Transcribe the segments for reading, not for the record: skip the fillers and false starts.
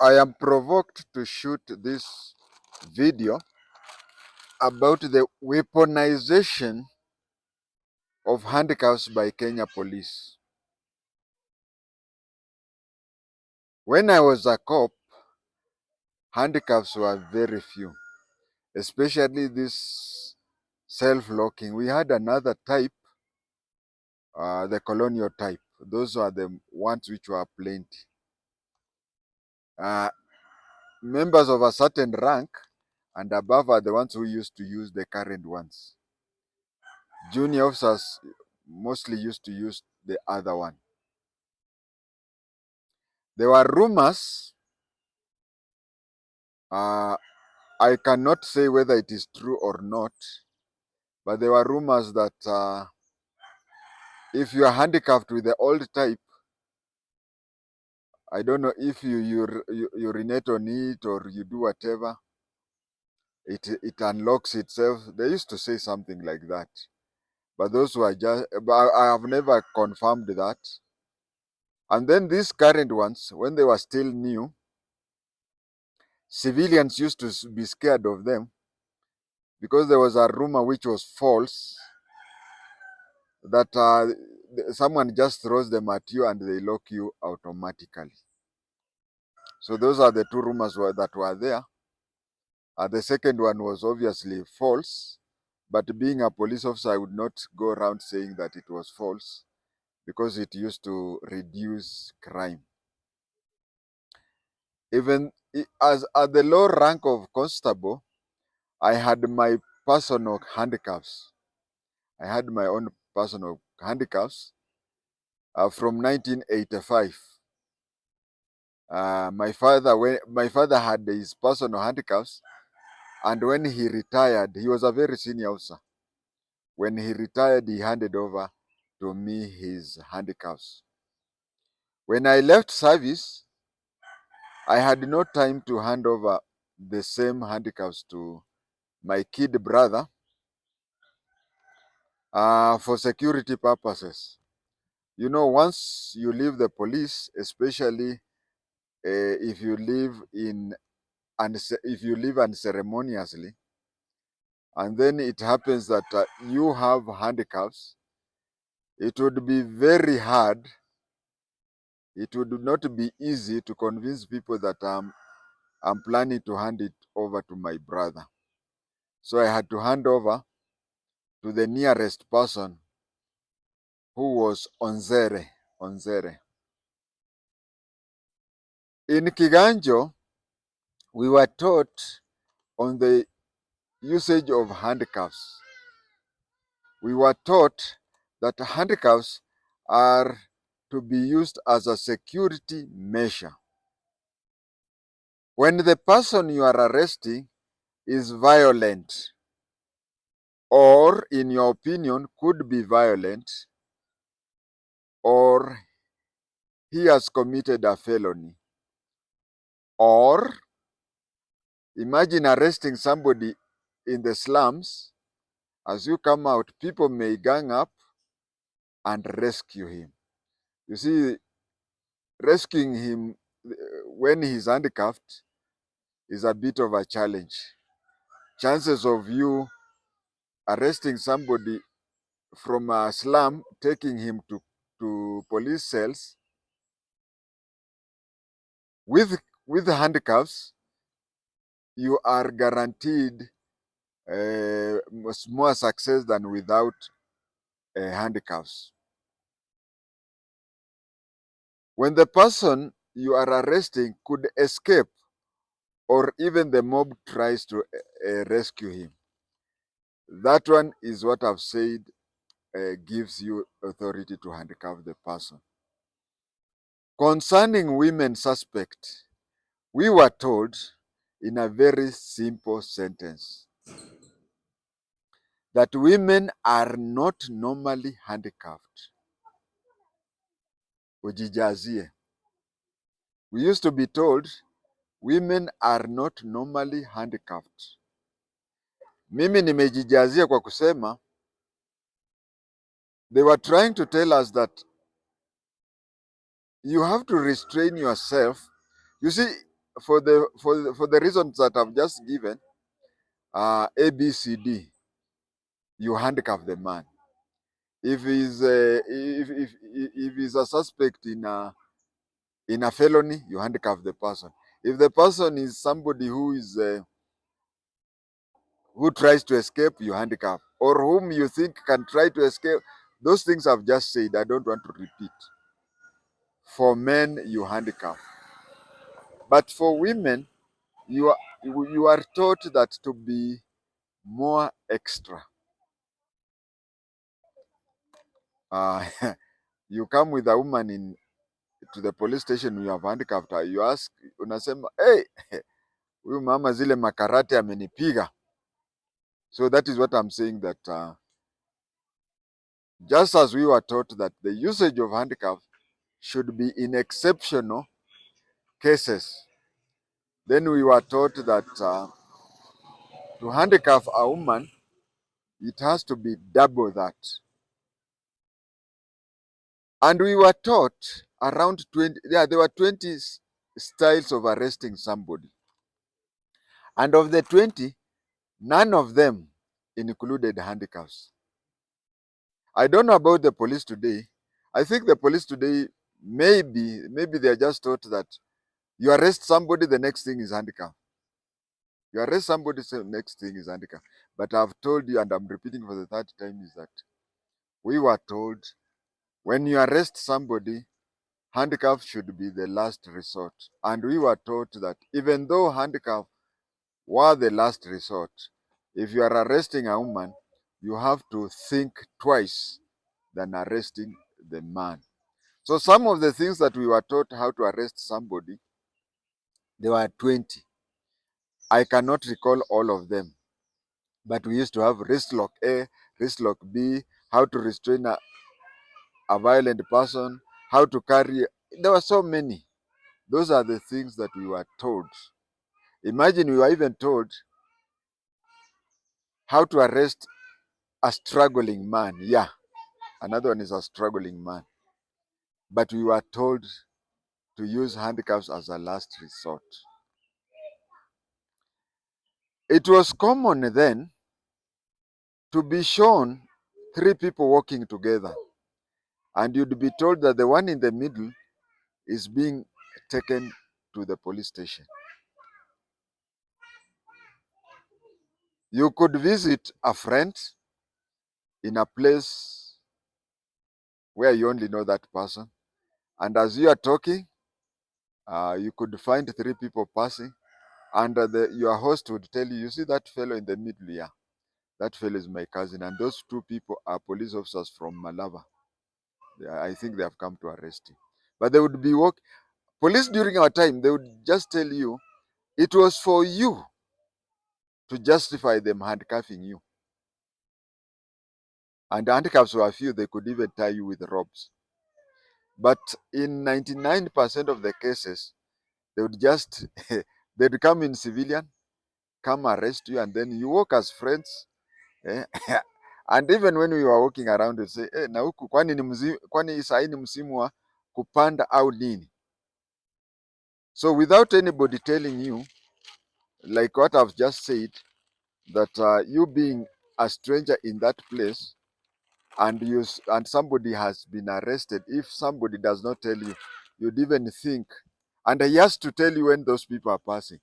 I am provoked to shoot this video about the weaponization of handcuffs by Kenya police. When I was a cop, handcuffs were very few, especially this self-locking. We had another type, the colonial type. Those are the ones which were plenty. Members of a certain rank and above are the ones who used to use the current ones. Junior officers mostly used to use the other one. There were rumors, I cannot say whether it is true or not, but there were rumors that if you are handcuffed with the old type, I don't know if you urinate on it or you do whatever, it unlocks itself. They used to say something like that. But those were just, but I have never confirmed that. And then these current ones, when they were still new, civilians used to be scared of them because there was a rumor which was false that someone just throws them at you and they lock you automatically. So those are the two rumors that were there. The second one was obviously false, but being a police officer, I would not go around saying that it was false because it used to reduce crime. Even as at the low rank of constable, I had my personal handcuffs. I had my own personal handcuffs from 1985. My father had his personal handcuffs, and when he retired, he was a very senior officer. When he retired, he handed over to me his handcuffs. When I left service, I had no time to hand over the same handcuffs to my kid brother for security purposes. You know, once you leave the police, especially if you leave unceremoniously, and then it happens that you have handcuffs, it would be very hard. It would not be easy to convince people that I'm planning to hand it over to my brother. So I had to hand over to the nearest person, who was Onzere. In Kiganjo, we were taught on the usage of handcuffs. We were taught that handcuffs are to be used as a security measure. When the person you are arresting is violent, or in your opinion could be violent, or he has committed a felony, or imagine arresting somebody in the slums. As you come out, people may gang up and rescue him. You see, rescuing him when he's handcuffed is a bit of a challenge. Chances of you arresting somebody from a slum, taking him to police cells with handcuffs, you are guaranteed more success than without handcuffs. When the person you are arresting could escape, or even the mob tries to rescue him, that one is what I've said gives you authority to handcuff the person. Concerning women suspect, we were told in a very simple sentence that women are not normally handcuffed. Ujijazie. We used to be told women are not normally handcuffed. Mimi nimejijazia kwa kusema they were trying to tell us that you have to restrain yourself. You see, for the reasons that I've just given, A, B, C, D, you handcuff the man. If he's a suspect in a felony, you handcuff the person. If the person is somebody who tries to escape, you handcuff, or whom you think can try to escape. Those things I've just said, I don't want to repeat. For men, you handcuff, but for women, you are you are taught that to be more extra. Uh, you come with a woman to the police station, you have handcuffed her. You ask, unasema, hey, huyu mama zile makarate amenipiga. So that is what I'm saying, that just as we were taught that the usage of handcuffs should be in exceptional cases, then we were taught that to handcuff a woman, it has to be double that. And we were taught around 20, yeah, there were 20 styles of arresting somebody. And of the 20, none of them included handcuffs. I don't know about the police today. I think the police today, maybe they're just taught that you arrest somebody, the next thing is handcuff. You arrest somebody, the next thing is handcuff. But I've told you, and I'm repeating for the third time, is that we were told when you arrest somebody, handcuff should be the last resort. And we were taught that even though handcuff were the last resort, if you are arresting a woman, you have to think twice than arresting the man. So some of the things that we were taught how to arrest somebody, there were 20. I cannot recall all of them, but we used to have wrist lock A, wrist lock B, how to restrain a violent person, how to carry. There were so many. Those are the things that we were told. Imagine we were even told how to arrest a struggling man. Yeah, another one is a struggling man. But we were told to use handcuffs as a last resort. It was common then to be shown three people walking together, and you'd be told that the one in the middle is being taken to the police station. You could visit a friend in a place where you only know that person, and as you are talking, you could find three people passing, and your host would tell you, you see that fellow in the middle? Yeah, that fellow is my cousin, and those two people are police officers from Malava. I think they have come to arrest him. But they would be police during our time, they would just tell you it was for you to justify them handcuffing you. And the handcuffs were few, they could even tie you with ropes. But in 99% of the cases, they would just, they'd come in civilian, come arrest you, and then you walk as friends. Eh? And even when we were walking around, they'd say, na huku, kwani saa hii ni msimu wa kupanda au nini? So without anybody telling you, like what I've just said, that you being a stranger in that place, and somebody has been arrested, if somebody does not tell you, you'd even think, and he has to tell you when those people are passing.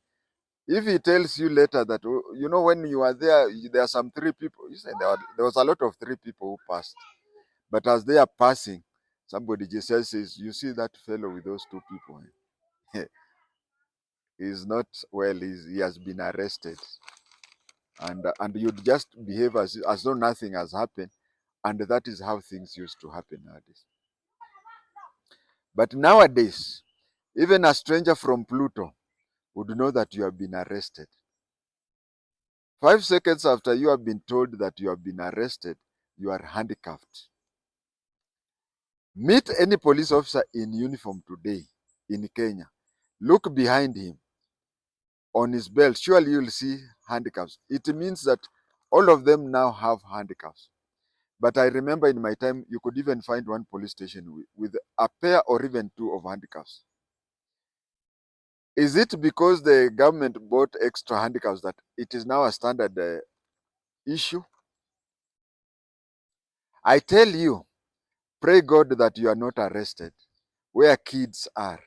If he tells you later that, oh, you know, when you are there are some three people, you said there was a lot of three people who passed, but as they are passing, somebody just says, you see that fellow with those two people, he's not well, he has been arrested. And you'd just behave as though nothing has happened, and that is how things used to happen nowadays. But nowadays, even a stranger from Pluto would know that you have been arrested. 5 seconds after you have been told that you have been arrested, you are handcuffed. Meet any police officer in uniform today in Kenya. Look behind him on his belt. Surely you'll see handcuffs. It means that all of them now have handcuffs. But I remember in my time, you could even find one police station with a pair or even two of handcuffs. Is it because the government bought extra handcuffs that it is now a standard issue? I tell you, pray God that you are not arrested where kids are,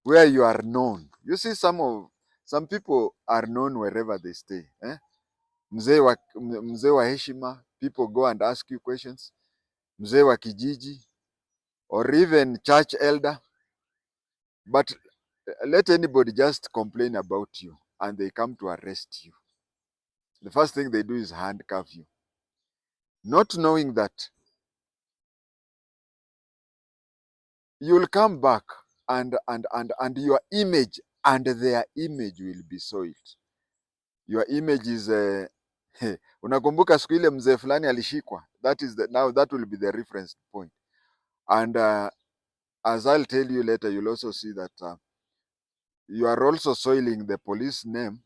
where you are known. You see, some people are known wherever they stay. Mzee wa heshima, people go and ask you questions. Mzee wa kijiji, or even church elder. But let anybody just complain about you and they come to arrest you. The first thing they do is handcuff you, not knowing that you will come back and your image and their image will be soiled. Your image is unakumbuka siku ile mzee fulani alishikwa, now that will be the reference point. And as I'll tell you later, you'll also see that you are also soiling the police name,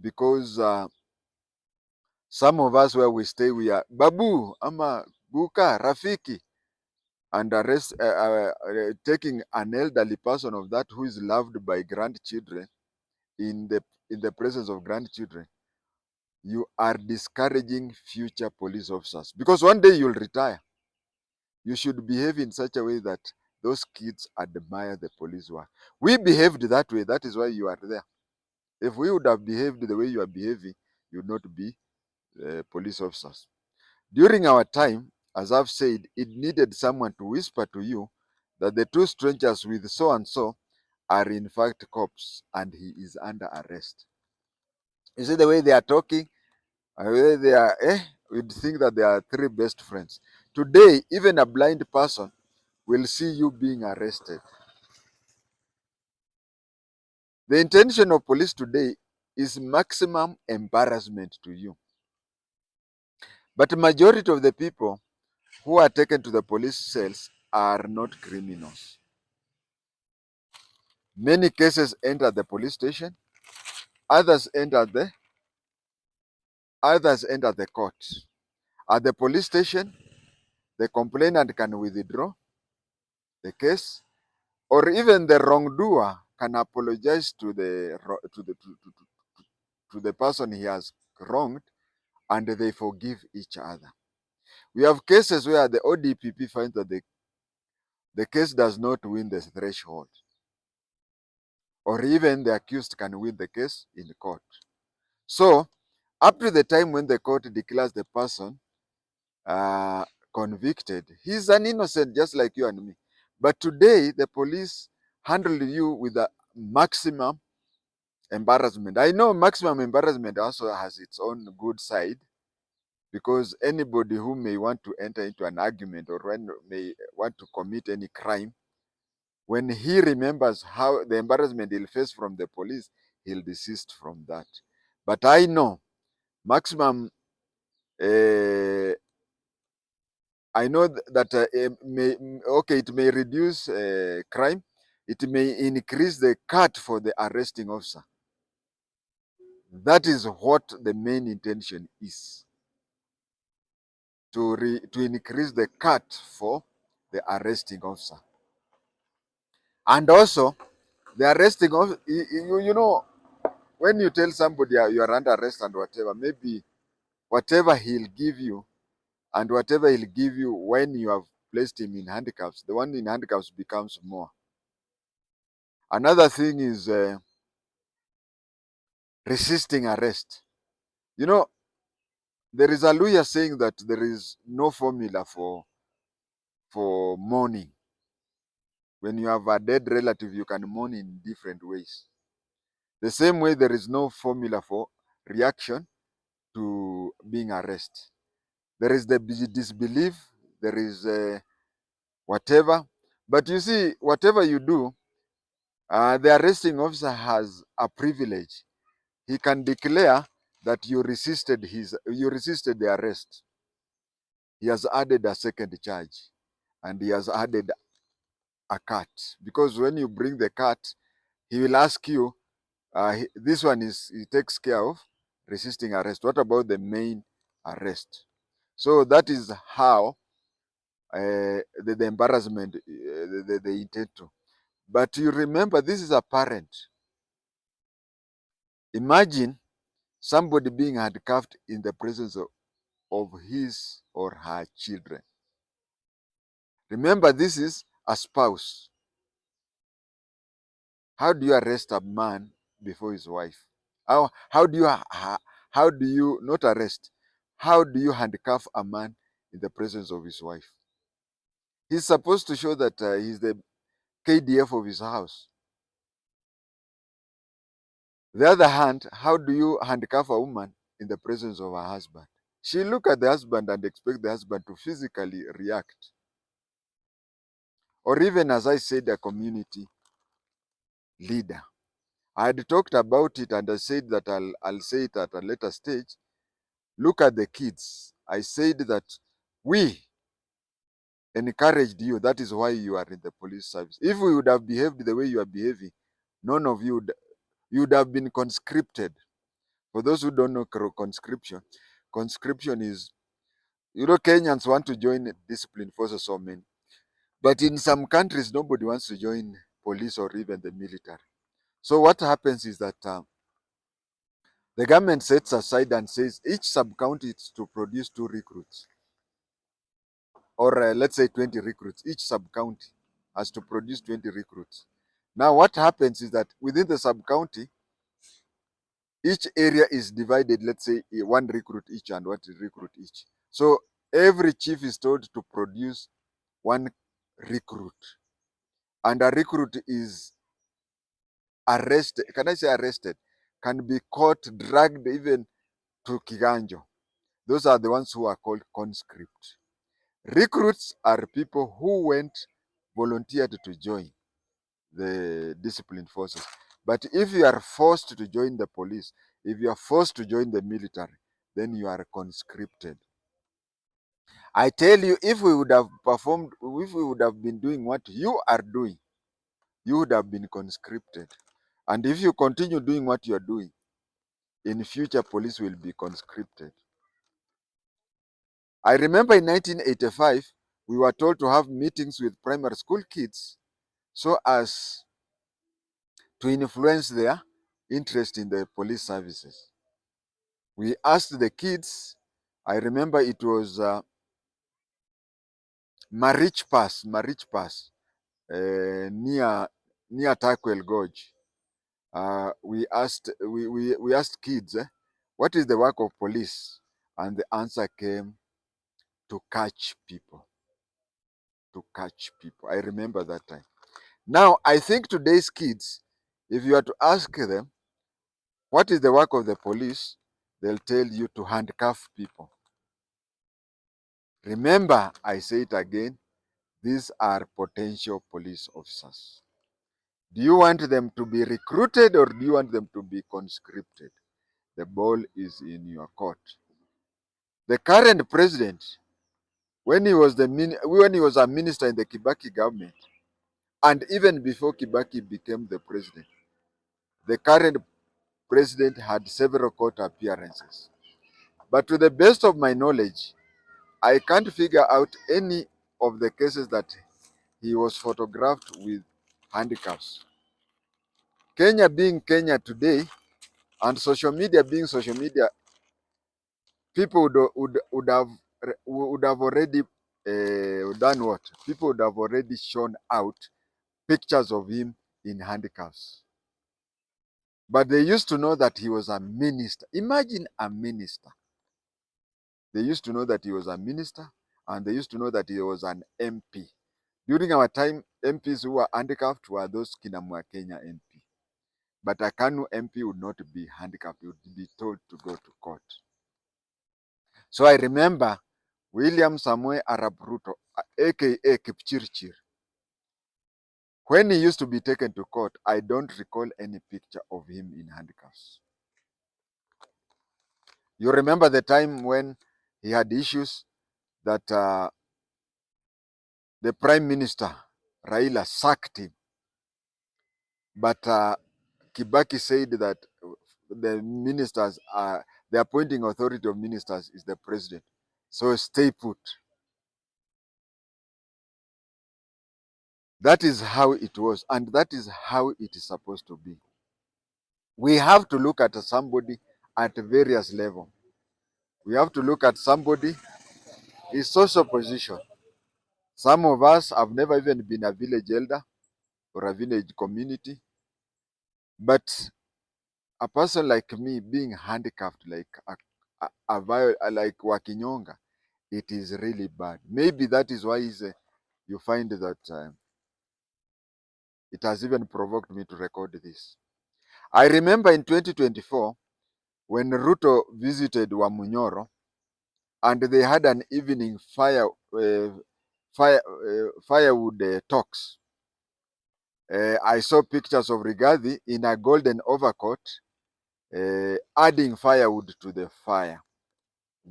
because some of us where we stay, we are babu ama buka rafiki, and taking an elderly person of that who is loved by grandchildren in the presence of grandchildren. You are discouraging future police officers, because one day you'll retire. You should behave in such a way that those kids admire the police work. We behaved that way. That is why you are there. If we would have behaved the way you are behaving, you would not be police officers. During our time, as I've said, it needed someone to whisper to you that the two strangers with so and so are in fact cops and he is under arrest. You see the way they are talking, the way they are, we'd think that they are three best friends. Today, even a blind person will see you being arrested. The intention of police today is maximum embarrassment to you. But the majority of the people who are taken to the police cells are not criminals. Many cases end at the police station, others end at the court. At the police station, the complainant can withdraw the case, or even the wrongdoer can apologize to the person he has wronged, and they forgive each other. We have cases where the ODPP finds that the case does not win the threshold, or even the accused can win the case in court. So, up to the time when the court declares the person convicted, he's an innocent just like you and me. But today, the police handle you with a maximum embarrassment. I know maximum embarrassment also has its own good side, because anybody who may want to enter into an argument or may want to commit any crime, when he remembers how the embarrassment he'll face from the police, he'll desist from that. But I know maximum, I know that it may reduce crime, it may increase the cut for the arresting officer. That is what the main intention is, to increase the cut for the arresting officer. And also, the arresting officer, you know, when you tell somebody you are under arrest and whatever, maybe whatever he'll give you and whatever he'll give you when you have placed him in handcuffs, the one in handcuffs becomes more. Another thing is resisting arrest. You know, there is a lawyer saying that there is no formula for mourning. When you have a dead relative, you can mourn in different ways. The same way there is no formula for reaction to being arrested. There is the disbelief, there is whatever. But you see, whatever you do, the arresting officer has a privilege. He can declare that you resisted the arrest. He has added a second charge, and he has added a cut. Because when you bring the cut, he will ask you, this one he takes care of resisting arrest. What about the main arrest? So that is how the embarrassment they intend to. But you remember, this is a parent. Imagine somebody being handcuffed in the presence of his or her children. Remember, this is a spouse. How do you arrest a man before his wife? How do you not arrest? How do you handcuff a man in the presence of his wife? He's supposed to show that he's the KDF of his house. The other hand, how do you handcuff a woman in the presence of her husband? She look at the husband and expect the husband to physically react. Or even, as I said, a community leader. I had talked about it and I said that I'll say it at a later stage. Look at the kids. I said that we encouraged you. That is why you are in the police service. If we would have behaved the way you are behaving, none of you would have been conscripted. For those who don't know conscription, conscription is, Kenyans want to join discipline forces so many. But in some countries, nobody wants to join police or even the military. So what happens is that the government sets aside and says each sub-county is to produce 2 recruits. Or let's say 20 recruits. Each sub-county has to produce 20 recruits. Now what happens is that within the sub-county, each area is divided, let's say 1 recruit each and 1 recruit each. So every chief is told to produce 1 recruit. And a recruit is arrested. Can I say arrested? Can be caught, dragged even to Kiganjo. Those are the ones who are called conscript. Recruits are people who volunteered to join the disciplined forces. But if you are forced to join the police, if you are forced to join the military, then you are conscripted. I tell you, if we would have performed, if we would have been doing what you are doing, you would have been conscripted. And if you continue doing what you are doing, in future police will be conscripted. I remember in 1985, we were told to have meetings with primary school kids so as to influence their interest in the police services. We asked the kids, I remember it was Marich Pass, near Takwel Gorge. We asked kids, what is the work of police? And the answer came, to catch people. To catch people. I remember that time. Now, I think today's kids, if you are to ask them, what is the work of the police? They'll tell you to handcuff people. Remember, I say it again, these are potential police officers. Do you want them to be recruited or do you want them to be conscripted? The ball is in your court. The current president, when he was a minister in the Kibaki government, and even before Kibaki became the president, the current president had several court appearances. But to the best of my knowledge, I can't figure out any of the cases that he was photographed with handcuffs. Kenya being Kenya today, and social media being social media, people would have already done what? People would have already shown out pictures of him in handcuffs. But they used to know that he was a minister. Imagine a minister. They used to know that he was a minister, and they used to know that he was an MP. During our time, MPs who were handcuffed were those Kinamwa Kenya MP. But a Kanu MP would not be handcuffed, he would be told to go to court. So I remember William Samoei Arap Ruto, aka Kipchirchir. When he used to be taken to court, I don't recall any picture of him in handcuffs. You remember the time when he had issues that the Prime Minister, Raila, sacked him. But Kibaki said that the ministers are, the appointing authority of ministers is the president. So stay put. That is how it was, and that is how it is supposed to be. We have to look at somebody at various levels. We have to look at somebody, his social position. Some of us have never even been a village elder or a village community, but a person like me being handicapped like like Wakinyonga, it is really bad. Maybe that is why you find that it has even provoked me to record this. I remember in 2024 when Ruto visited Wamunyoro and they had an evening firewood talks. I saw pictures of Rigathi in a golden overcoat adding firewood to the fire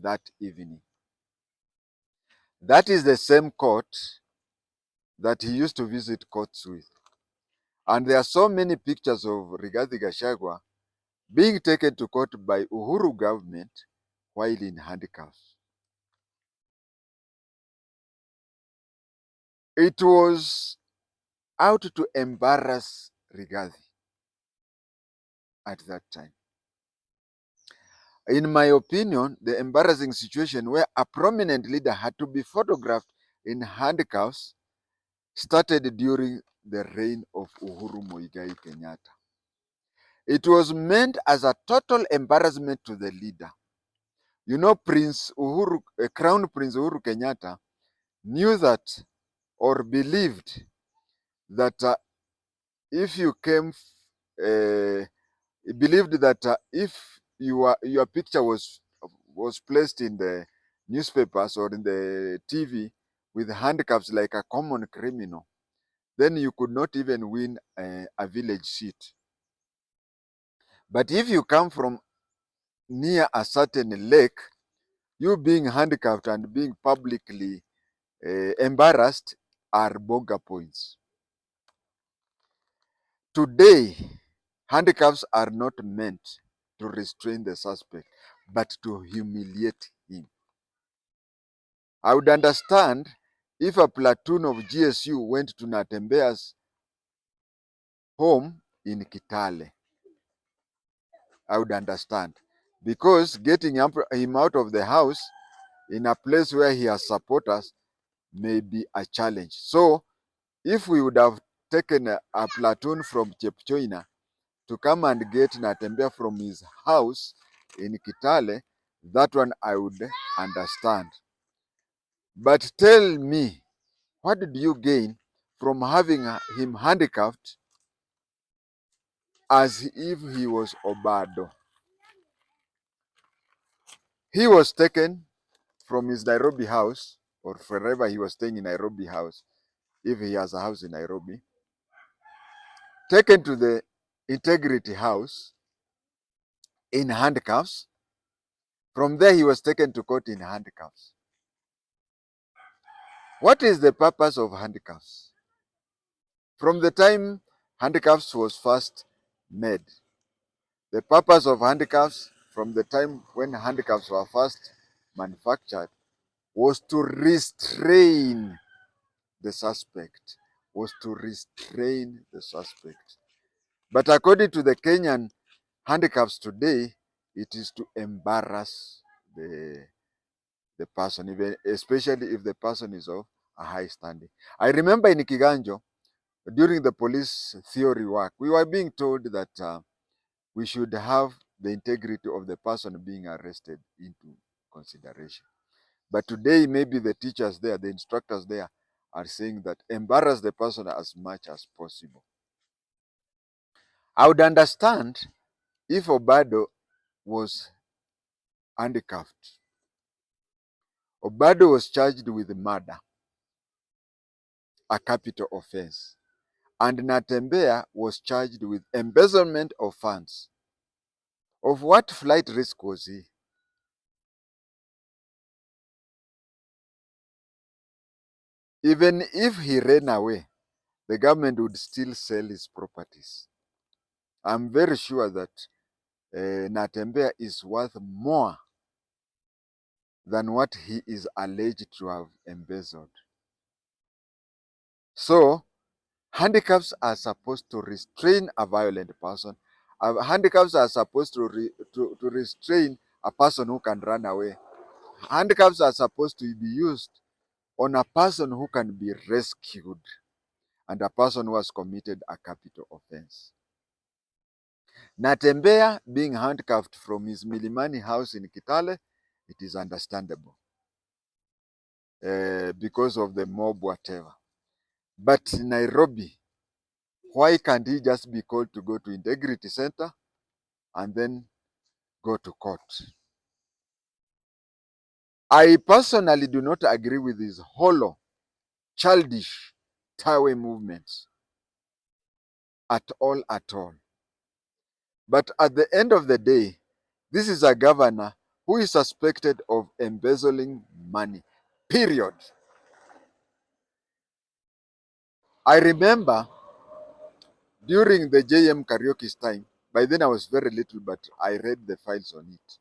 that evening. That is the same court that he used to visit courts with. And there are so many pictures of Rigathi Gachagua being taken to court by Uhuru government while in handcuffs. It was out to embarrass Rigathi at that time. In my opinion, the embarrassing situation where a prominent leader had to be photographed in handcuffs started during the reign of Uhuru Muigai Kenyatta. It was meant as a total embarrassment to the leader. You know, Crown Prince Uhuru Kenyatta knew that or believed that if you came, he believed that if your picture was placed in the newspapers or in the TV with handcuffs like a common criminal, then you could not even win a village seat. But if you come from near a certain lake, you being handcuffed and being publicly embarrassed are bonga points. Today, handcuffs are not meant to restrain the suspect, but to humiliate him. I would understand if a platoon of GSU went to Natembea's home in Kitale. I would understand. Because getting him out of the house in a place where he has supporters may be a challenge. So, if we would have taken a platoon from Chepchoina to come and get Natembea from his house in Kitale, that one I would understand. But tell me, what did you gain from having him handcuffed as if he was Obado? He was taken from his Nairobi house, or wherever he was staying in Nairobi house, if he has a house in Nairobi, taken to the Integrity House in handcuffs. From there, he was taken to court in handcuffs. What is the purpose of handcuffs? From the time handcuffs was first made, the purpose of handcuffs from the time when handcuffs were first manufactured was to restrain the suspect, But according to the Kenyan handcuffs today, it is to embarrass the person, even especially if the person is of a high standing. I remember in Kiganjo, during the police theory work, we were being told that we should have the integrity of the person being arrested into consideration. But today, maybe the teachers there, the instructors there, are saying that embarrass the person as much as possible. I would understand if Obado was handcuffed. Obado was charged with murder, a capital offense, and Natembea was charged with embezzlement of funds. Of what flight risk was he? Even if he ran away, the government would still sell his properties. I'm very sure that Natembea is worth more than what he is alleged to have embezzled. So, Handcuffs are supposed to restrain a violent person. Handcuffs are supposed to restrain a person who can run away. Handcuffs are supposed to be used on a person who can be rescued and a person who has committed a capital offense. Natembeya being handcuffed from his Milimani house in Kitale, it is understandable because of the mob, whatever. But in Nairobi, why can't he just be called to go to Integrity Center and then go to court? I personally do not agree with his hollow, childish Tawe movements at all, at all. But at the end of the day, this is a governor who is suspected of embezzling money, period. I remember during the JM Karaoke's time, by then I was very little, but I read the files on it.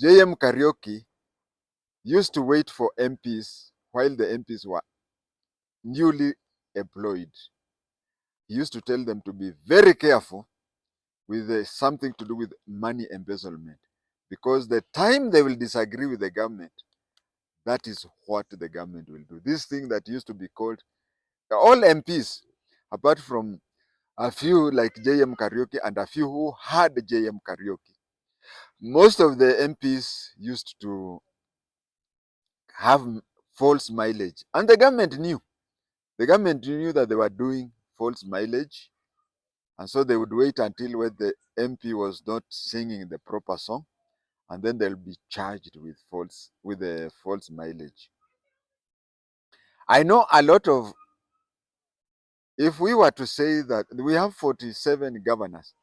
JM Karaoke used to wait for MPs while the MPs were newly employed. He used to tell them to be very careful with something to do with money embezzlement, because the time they will disagree with the government, that is what the government will do. This thing that used to be called, all MPs, apart from a few like JM Karaoke and a few who had JM Karaoke, most of the MPs used to have false mileage. And the government knew. The government knew that they were doing false mileage. And so they would wait until when the MP was not singing the proper song, and then they'll be charged with the false mileage. I know a lot of, if we were to say that we have 47 governors,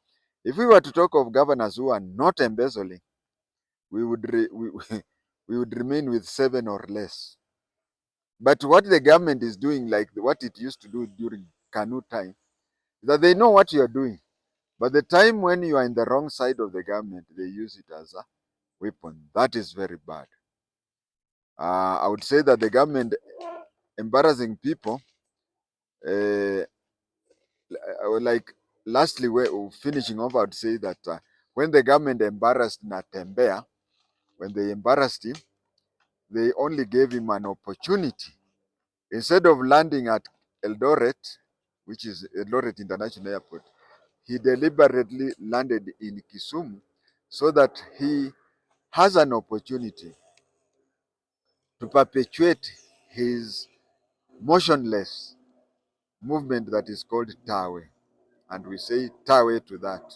if we were to talk of governors who are not embezzling, we would we would remain with 7 or less. But what the government is doing, like what it used to do during Kanu time, is that they know what you are doing. But the time when you are in the wrong side of the government, they use it as a weapon. That is very bad. I would say that the government embarrassing people, like lastly, finishing off, I would say that when the government embarrassed Natembeya, when they embarrassed him, they only gave him an opportunity. Instead of landing at Eldoret, which is Eldoret International Airport, he deliberately landed in Kisumu so that he has an opportunity to perpetuate his motionless movement that is called Tawe. And we say Tawe to that.